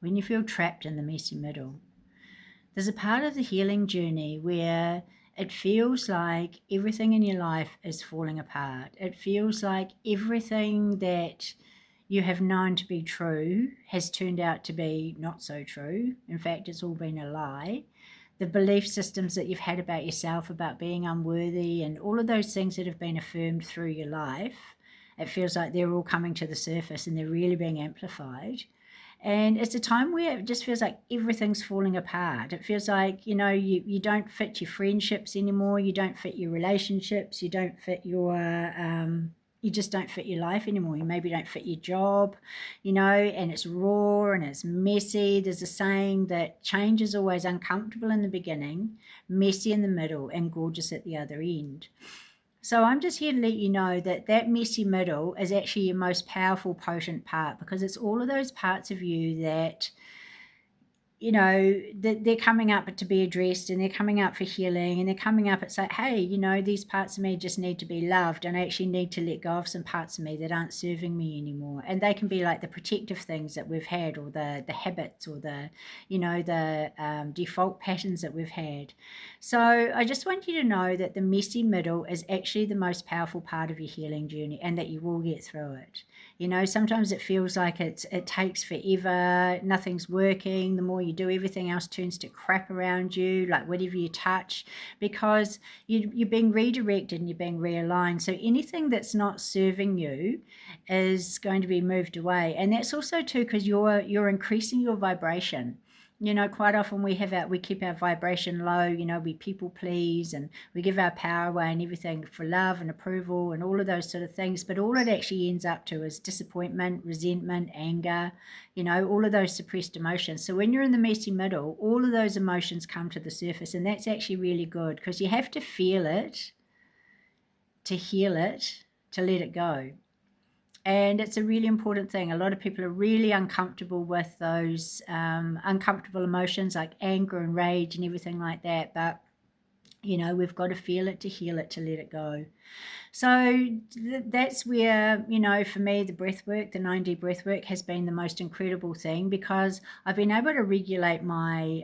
when you feel trapped in the messy middle. There's a part of the healing journey where it feels like everything in your life is falling apart. It feels like everything that you have known to be true has turned out to be not so true. In fact, it's all been a lie. The belief systems that you've had about yourself, about being unworthy, and all of those things that have been affirmed through your life, it feels like they're all coming to the surface and they're really being amplified. And it's a time where it just feels like everything's falling apart. It feels like, you don't fit your friendships anymore. You don't fit your relationships. You don't fit you just don't fit your life anymore. You maybe don't fit your job, and it's raw and it's messy. There's a saying that change is always uncomfortable in the beginning, messy in the middle, and gorgeous at the other end. So I'm just here to let you know that that messy middle is actually your most powerful, potent part, because it's all of those parts of you that, they're coming up to be addressed, and they're coming up for healing, and they're coming up. It's like, hey, these parts of me just need to be loved, and I actually need to let go of some parts of me that aren't serving me anymore. And they can be like the protective things that we've had, or the habits, or the default patterns that we've had. So I just want you to know that the messy middle is actually the most powerful part of your healing journey, and that you will get through it. Sometimes it feels like it takes forever, nothing's working. The more you do, everything else turns to crap around you, like whatever you touch, because you're being redirected and you're being realigned. So anything that's not serving you is going to be moved away. And that's also too because you're increasing your vibration. Quite often we keep our vibration low, we people please and we give our power away and everything for love and approval and all of those sort of things. But all it actually ends up to is disappointment, resentment, anger, all of those suppressed emotions. So when you're in the messy middle, all of those emotions come to the surface, and that's actually really good, because you have to feel it to heal it, to let it go. And it's a really important thing. A lot of people are really uncomfortable with those uncomfortable emotions like anger and rage and everything like that. But, we've got to feel it to heal it, to let it go. So that's where, for me, the breathwork, the 9D breathwork has been the most incredible thing, because I've been able to regulate my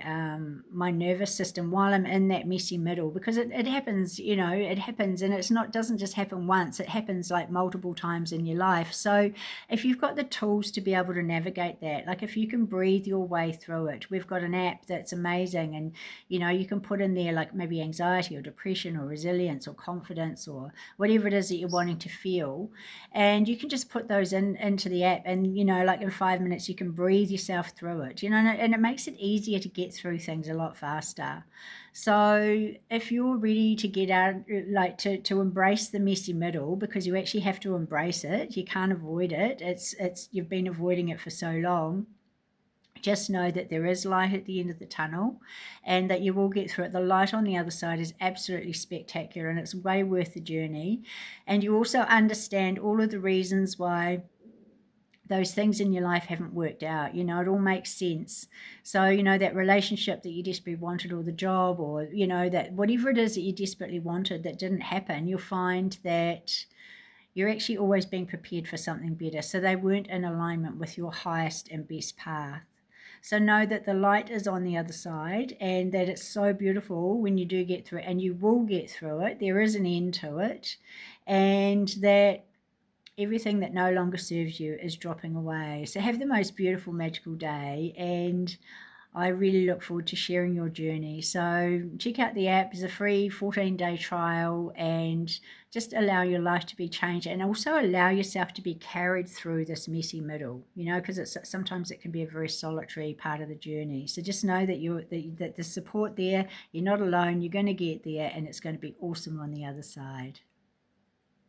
my nervous system while I'm in that messy middle, because it happens, it happens, and doesn't just happen once, it happens like multiple times in your life. So if you've got the tools to be able to navigate that, like if you can breathe your way through it, we've got an app that's amazing, and you can put in there like maybe anxiety or depression or resilience or confidence or whatever it is that you're wanting to feel, and you can just put those into the app, and like in 5 minutes you can breathe yourself through it, and it makes it easier to get through things a lot faster. So if you're ready to get out, like to embrace the messy middle, because you actually have to embrace it, you can't avoid it, it's you've been avoiding it for so long, just know that there is light at the end of the tunnel, and that you will get through it. The light on the other side is absolutely spectacular, and it's way worth the journey. And you also understand all of the reasons why those things in your life haven't worked out. It all makes sense. So, that relationship that you desperately wanted, or the job, or, that whatever it is that you desperately wanted that didn't happen, you'll find that you're actually always being prepared for something better. So they weren't in alignment with your highest and best path. So know that the light is on the other side, and that it's so beautiful when you do get through it, and you will get through it. There is an end to it, and that everything that no longer serves you is dropping away. So have the most beautiful, magical day, and I really look forward to sharing your journey. So check out the app. It's a free 14-day trial, and just allow your life to be changed, and also allow yourself to be carried through this messy middle, because sometimes it can be a very solitary part of the journey. So just know that the support there, you're not alone, you're going to get there, and it's going to be awesome on the other side.